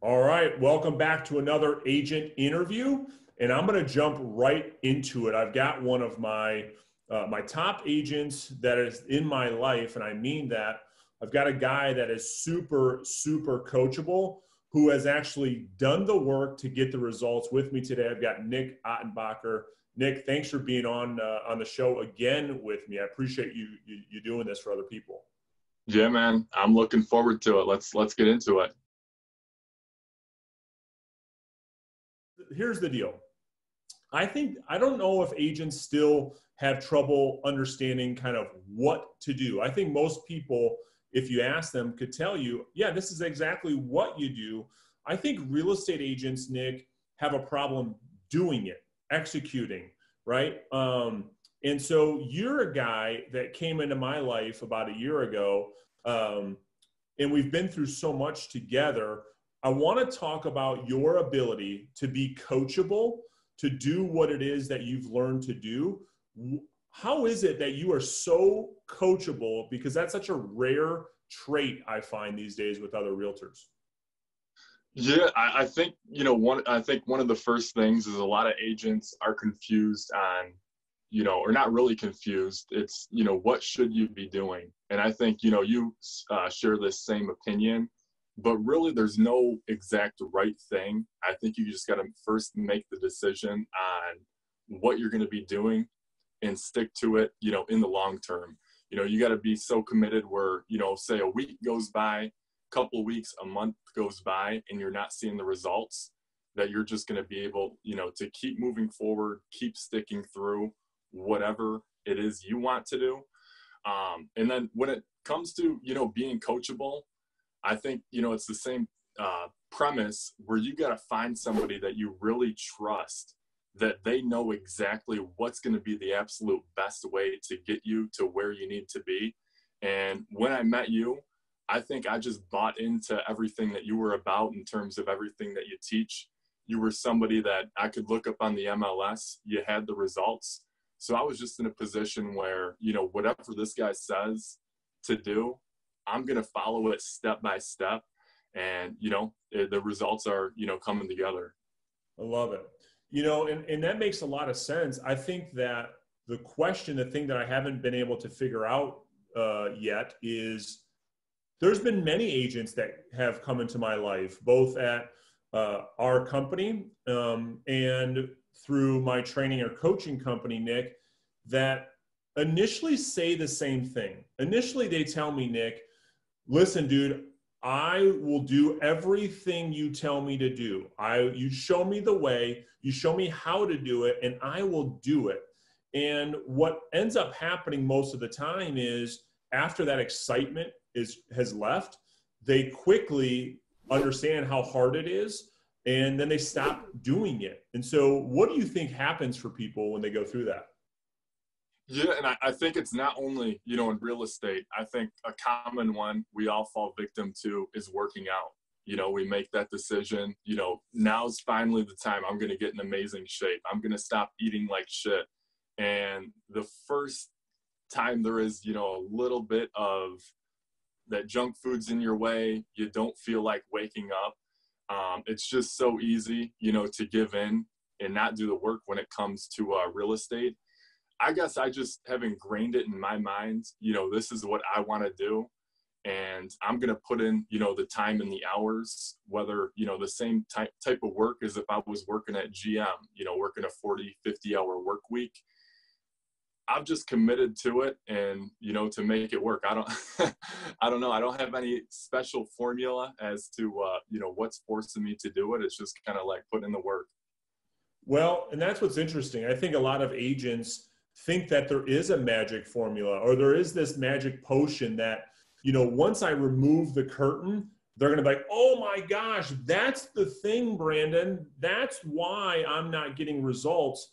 All right, welcome back to another agent interview, and I'm going to jump right into it. I've got one of my my top agents that is in my life, and I mean that. I've got a guy that is super coachable, who has actually done the work to get the results. With me today, I've got Nick Ottenbacher. Nick, thanks for being on the show again with me. I appreciate you doing this for other people. Yeah, man, I'm looking forward to it. Let's get into it. Here's the deal. I don't know if agents still have trouble understanding kind of what to do. I think most people, if you ask them, could tell you, yeah, this is exactly what you do. I think real estate agents, Nick, have a problem doing it, executing, right? And so you're a guy that came into my life about a year ago, and we've been through so much together. I want to talk about your ability to be coachable, to do what it is that you've learned to do. How is it that you are so coachable? Because that's such a rare trait I find these days with other realtors. Yeah, I think, I think one of the first things is a lot of agents are confused on, or not really confused. It's, what should you be doing? And I think, you share this same opinion, but really there's no exact right thing. I think you just got to first make the decision on what you're going to be doing and stick to it, in the long term. You got to be so committed where, say a week goes by, couple of weeks, a month goes by, and you're not seeing the results, that you're just going to be able, to keep moving forward, keep sticking through whatever it is you want to do. And then when it comes to, being coachable, I think, it's the same premise where you got to find somebody that you really trust, that they know exactly what's going to be the absolute best way to get you to where you need to be. And when I met you, I think I just bought into everything that you were about in terms of everything that you teach. You were somebody that I could look up on the MLS. You had the results. So I was just in a position where, whatever this guy says to do, I'm going to follow it step by step. And, the results are, coming together. I love it. And that makes a lot of sense. I think that the thing that I haven't been able to figure out yet is there's been many agents that have come into my life, both at our company and through my training or coaching company, Nick, that initially say the same thing. Initially, they tell me, Nick, listen, dude, I will do everything you tell me to do. You show me the way, you show me how to do it, and I will do it. And what ends up happening most of the time is after that excitement has left, they quickly understand how hard it is, and then they stop doing it. And so what do you think happens for people when they go through that? Yeah, and I think it's not only, in real estate. I think a common one we all fall victim to is working out. We make that decision, now's finally the time I'm going to get in amazing shape. I'm going to stop eating like shit. And the first time there is, a little bit of that junk food's in your way, you don't feel like waking up. It's just so easy, to give in and not do the work when it comes to real estate. I guess I just have ingrained it in my mind, this is what I want to do. And I'm going to put in, the time and the hours, whether, the same type of work as if I was working at GM, working a 40, 50-hour work week. I've just committed to it and, to make it work. I don't know. I don't have any special formula as to, what's forcing me to do it. It's just kind of like putting in the work. Well, and that's what's interesting. I think a lot of agents think that there is a magic formula or there is this magic potion that, once I remove the curtain, they're going to be like, oh my gosh, that's the thing, Brandon. That's why I'm not getting results.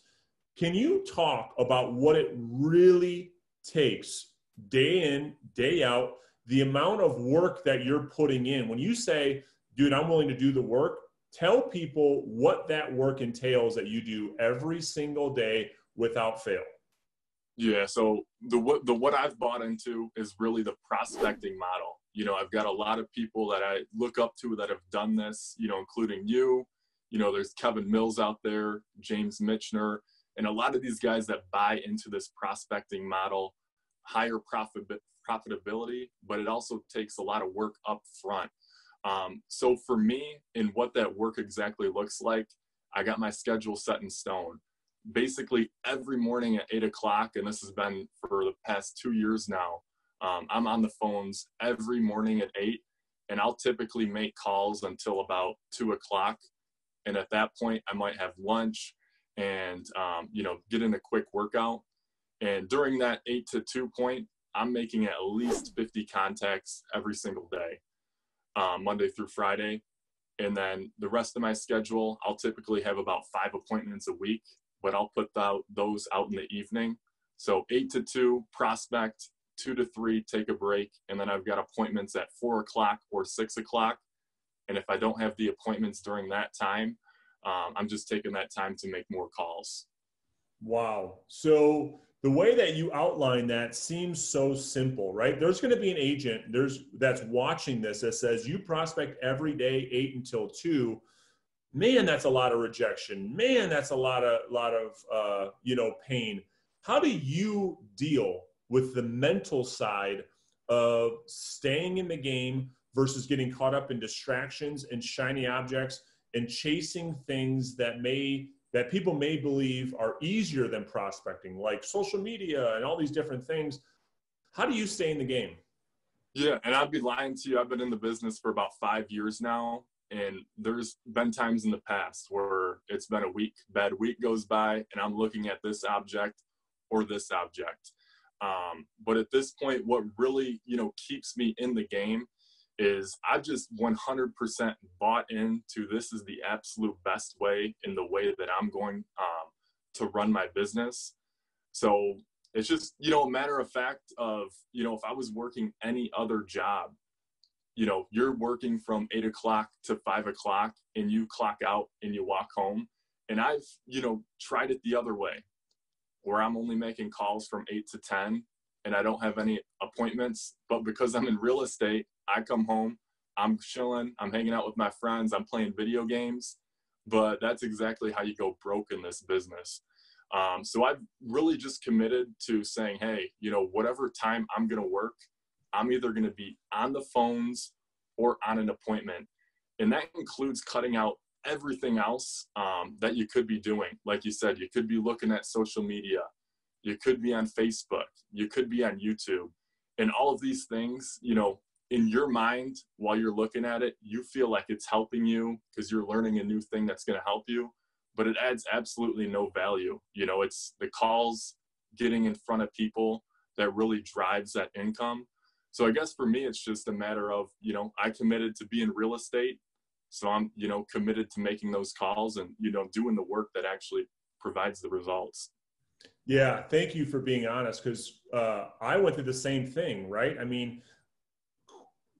Can you talk about what it really takes day in, day out, the amount of work that you're putting in? When you say, dude, I'm willing to do the work, tell people what that work entails that you do every single day without fail. Yeah, so what I've bought into is really the prospecting model. I've got a lot of people that I look up to that have done this, including you. There's Kevin Mills out there, James Michener, and a lot of these guys that buy into this prospecting model, higher profitability, but it also takes a lot of work up front. So for me, and what that work exactly looks like, I got my schedule set in stone. Basically every morning at 8 o'clock, and this has been for the past 2 years now, I'm on the phones every morning at 8, and I'll typically make calls until about 2 o'clock. And at that point, I might have lunch and, get in a quick workout. And during that 8 to 2 point, I'm making at least 50 contacts every single day, Monday through Friday. And then the rest of my schedule, I'll typically have about 5 appointments a week, but I'll put those out in the evening. So 8 to 2 prospect, 2 to 3 take a break, and then I've got appointments at 4 o'clock or 6 o'clock. And if I don't have the appointments during that time, I'm just taking that time to make more calls. Wow. So the way that you outline that seems so simple, right? There's going to be an agent that's watching this that says you prospect every day 8 until 2. Man, that's a lot of rejection. Man, that's a lot of pain. How do you deal with the mental side of staying in the game versus getting caught up in distractions and shiny objects and chasing things that people may believe are easier than prospecting, like social media and all these different things? How do you stay in the game? Yeah, and I'd be lying to you. I've been in the business for about 5 years now, and there's been times in the past where it's been a bad week goes by, and I'm looking at this object or this object. But at this point, what really, keeps me in the game is I've just 100% bought into this is the absolute best way in the way that I'm going to run my business. So it's just, a matter of fact of, if I was working any other job, you're working from 8 o'clock to 5 o'clock and you clock out and you walk home. And I've, tried it the other way where I'm only making calls from 8 to 10 and I don't have any appointments. But because I'm in real estate, I come home, I'm chilling, I'm hanging out with my friends, I'm playing video games. But that's exactly how you go broke in this business. So I've really just committed to saying, hey, whatever time I'm going to work, I'm either going to be on the phones or on an appointment. And that includes cutting out everything else that you could be doing. Like you said, you could be looking at social media. You could be on Facebook. You could be on YouTube. And all of these things, in your mind, while you're looking at it, you feel like it's helping you because you're learning a new thing that's going to help you. But it adds absolutely no value. It's the calls, getting in front of people that really drives that income. So I guess for me, it's just a matter of, I committed to be in real estate. So I'm, committed to making those calls and, doing the work that actually provides the results. Yeah, thank you for being honest, because I went through the same thing, right? I mean,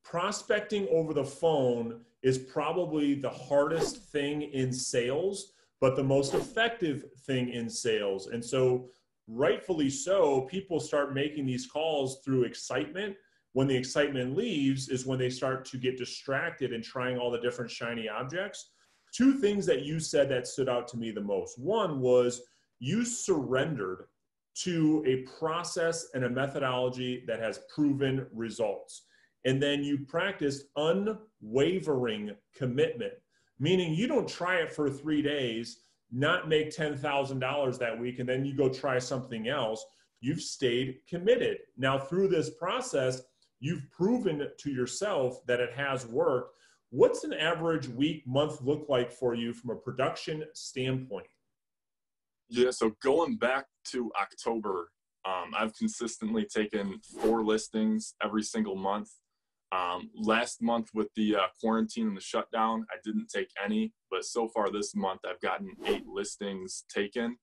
prospecting over the phone is probably the hardest thing in sales, but the most effective thing in sales. And so rightfully so, people start making these calls through excitement. When the excitement leaves is when they start to get distracted and trying all the different shiny objects. Two things that you said that stood out to me the most. One was you surrendered to a process and a methodology that has proven results. And then you practiced unwavering commitment, meaning you don't try it for 3 days, not make $10,000 that week, and then you go try something else. You've stayed committed. Now, through this process, you've proven to yourself that it has worked. What's an average week, month look like for you from a production standpoint? Yeah, so going back to October, I've consistently taken 4 listings every single month. Last month with the quarantine and the shutdown, I didn't take any, but so far this month, I've gotten 8 listings taken.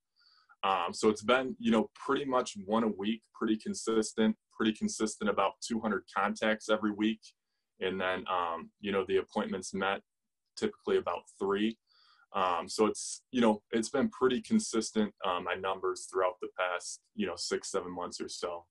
So it's been, pretty much 1 a week, pretty consistent about 200 contacts every week. And then, the appointments met typically about 3. So it's, it's been pretty consistent, my numbers throughout the past, 6, 7 months or so.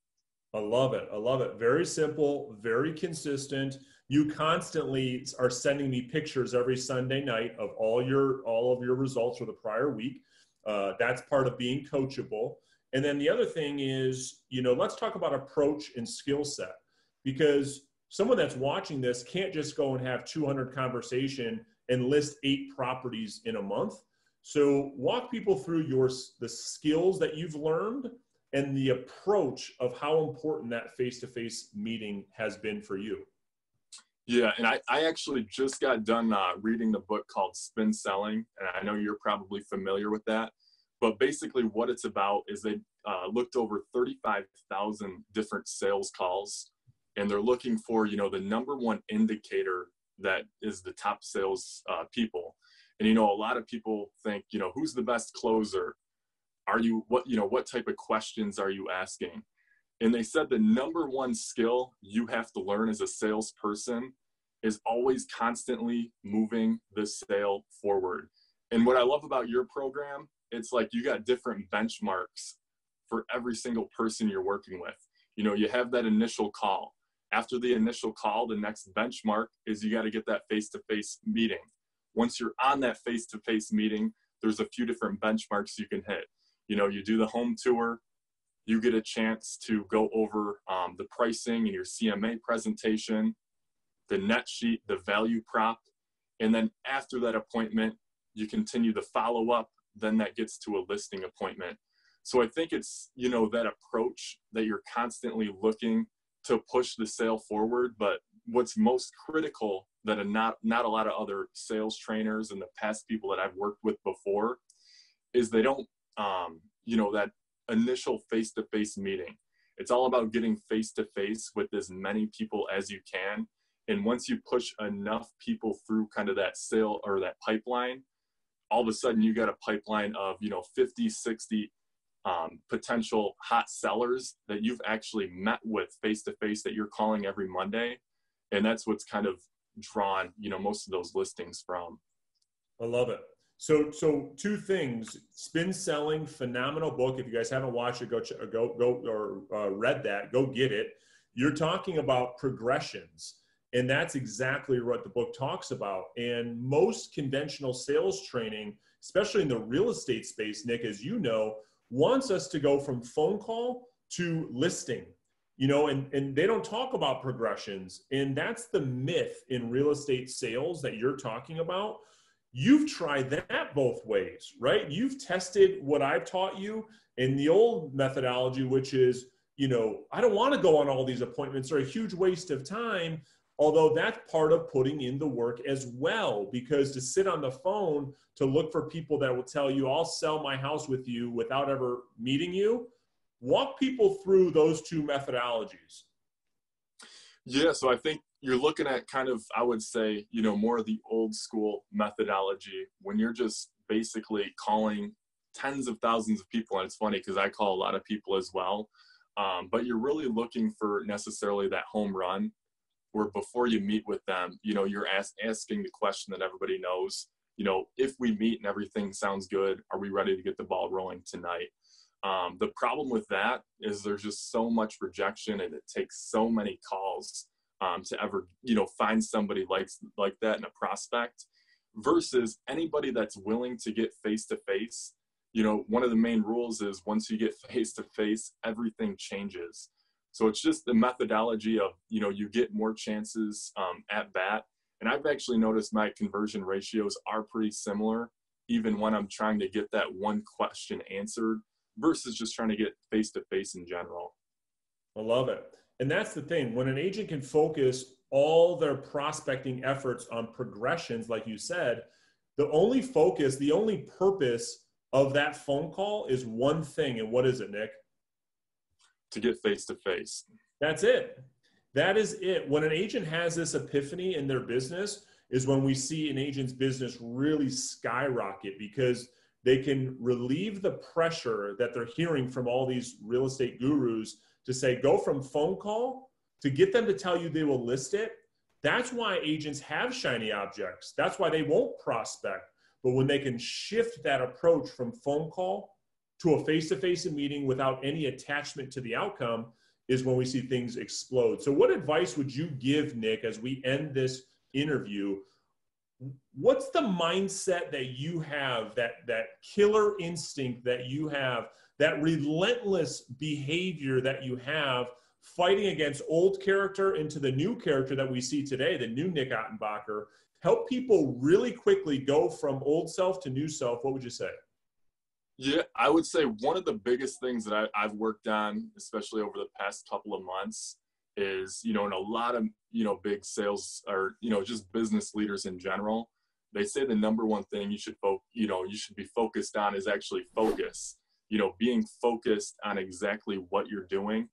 I love it. I love it. Very simple, very consistent. You constantly are sending me pictures every Sunday night of all of your results for the prior week. That's part of being coachable. And then the other thing is, let's talk about approach and skill set, because someone that's watching this can't just go and have 200 conversation and list 8 properties in a month. So walk people through the skills that you've learned and the approach of how important that face-to-face meeting has been for you. Yeah, and I actually just got done reading the book called Spin Selling, and I know you're probably familiar with that. But basically what it's about is they looked over 35,000 different sales calls, and they're looking for, the number one indicator that is the top sales people. And, a lot of people think, who's the best closer? What type of questions are you asking? And they said the number one skill you have to learn as a salesperson is always constantly moving the sale forward. And what I love about your program, it's like you got different benchmarks for every single person you're working with. You have that initial call. After the initial call, the next benchmark is you got to get that face-to-face meeting. Once you're on that face-to-face meeting, there's a few different benchmarks you can hit. You do the home tour, you get a chance to go over the pricing and your CMA presentation, the net sheet, the value prop. And then after that appointment, you continue the follow-up, then that gets to a listing appointment. So I think it's, that approach that you're constantly looking to push the sale forward. But what's most critical that not a lot of other sales trainers and the past people that I've worked with before is they don't, that initial face-to-face meeting. It's all about getting face-to-face with as many people as you can. And once you push enough people through kind of that sale or that pipeline, all of a sudden you got a pipeline of, 50, 60 potential hot sellers that you've actually met with face-to-face that you're calling every Monday. And that's what's kind of drawn, most of those listings from. I love it. So 2 things: Spin Selling, phenomenal book. If you guys haven't watched it, read that, go get it. You're talking about progressions, and that's exactly what the book talks about. And most conventional sales training, especially in the real estate space, Nick, as you know, wants us to go from phone call to listing, and they don't talk about progressions. And that's the myth in real estate sales that you're talking about. You've tried that both ways, right? You've tested what I've taught you in the old methodology, which is, I don't want to go on all these appointments. They're a huge waste of time. Although that's part of putting in the work as well, because to sit on the phone to look for people that will tell you, I'll sell my house with you without ever meeting you, walk people through those 2 methodologies. Yeah, so I think you're looking at kind of, I would say, more of the old school methodology when you're just basically calling tens of thousands of people. And it's funny because I call a lot of people as well. But you're really looking for necessarily that home run where before you meet with them, you're asking the question that everybody knows, if we meet and everything sounds good, are we ready to get the ball rolling tonight? The problem with that is there's just so much rejection, and it takes so many calls to ever, find somebody like that in a prospect, versus anybody that's willing to get face-to-face. One of the main rules is once you get face-to-face, everything changes. So it's just the methodology of, you get more chances at bat. And I've actually noticed my conversion ratios are pretty similar, even when I'm trying to get that one question answered versus just trying to get face-to-face in general. I love it. And that's the thing. When an agent can focus all their prospecting efforts on progressions, like you said, the only purpose of that phone call is one thing. And what is it, Nick? To get face-to-face. That's it. That is it. When an agent has this epiphany in their business is when we see an agent's business really skyrocket, because they can relieve the pressure that they're hearing from all these real estate gurus to say, go from phone call to get them to tell you they will list it. That's why agents have shiny objects. That's why they won't prospect. But when they can shift that approach from phone call to a face-to-face meeting without any attachment to the outcome is when we see things explode. So what advice would you give, Nick, as we end this interview? What's the mindset that you have, that killer instinct that you have, that relentless behavior that you have fighting against old character into the new character that we see today, the new Nick Ottenbacher? Help people really quickly go from old self to new self. What would you say? Yeah, I would say one of the biggest things that I've worked on, especially over the past couple of months, is, in a lot of, big sales or, just business leaders in general, they say the number one thing you should be focused on is actually focus, being focused on exactly what you're doing.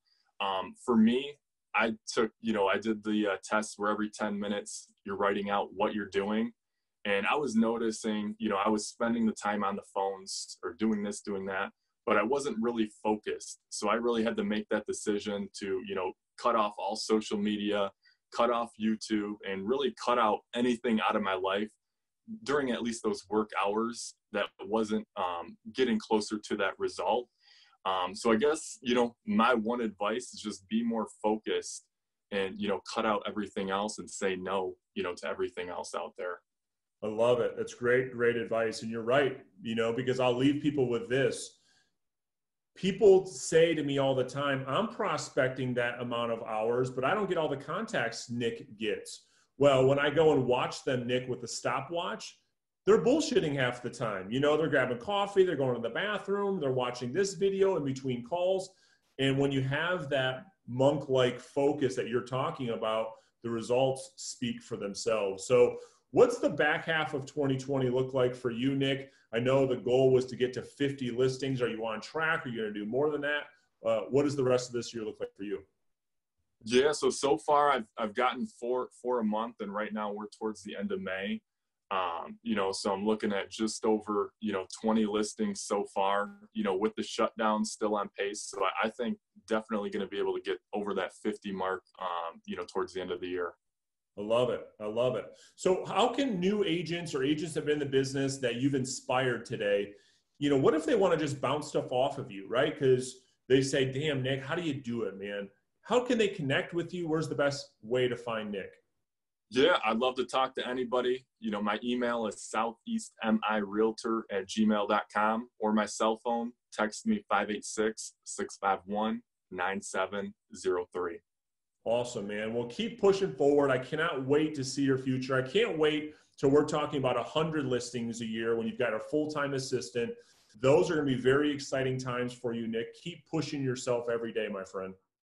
For me, I did the test where every 10 minutes you're writing out what you're doing. And I was noticing, I was spending the time on the phones or doing this, doing that, but I wasn't really focused. So I really had to make that decision to, cut off all social media, cut off YouTube, and really cut out anything out of my life during at least those work hours that wasn't getting closer to that result. So I guess, my one advice is just be more focused and, cut out everything else and say no, to everything else out there. I love it. That's great, great advice. And you're right, because I'll leave people with this. People say to me all the time, I'm prospecting that amount of hours, but I don't get all the contacts Nick gets. Well, when I go and watch them, Nick, with the stopwatch, they're bullshitting half the time. They're grabbing coffee, they're going to the bathroom, they're watching this video in between calls. And when you have that monk-like focus that you're talking about, the results speak for themselves. So what's the back half of 2020 look like for you, Nick? I know the goal was to get to 50 listings. Are you on track? Are you going to do more than that? What does the rest of this year look like for you? Yeah, so far I've gotten four a month, and right now we're towards the end of May. So I'm looking at just over 20 listings so far. With the shutdown still on pace, so I think definitely going to be able to get over that 50 mark. Towards the end of the year. I love it. I love it. So how can new agents or agents that have been in the business that you've inspired today, what if they want to just bounce stuff off of you, right? Because they say, damn, Nick, how do you do it, man? How can they connect with you? Where's the best way to find Nick? Yeah, I'd love to talk to anybody. My email is southeastmirealtor@gmail.com, or my cell phone, text me 586-651-9703. Awesome, man. Well, keep pushing forward. I cannot wait to see your future. I can't wait till we're talking about 100 listings a year when you've got a full-time assistant. Those are going to be very exciting times for you, Nick. Keep pushing yourself every day, my friend.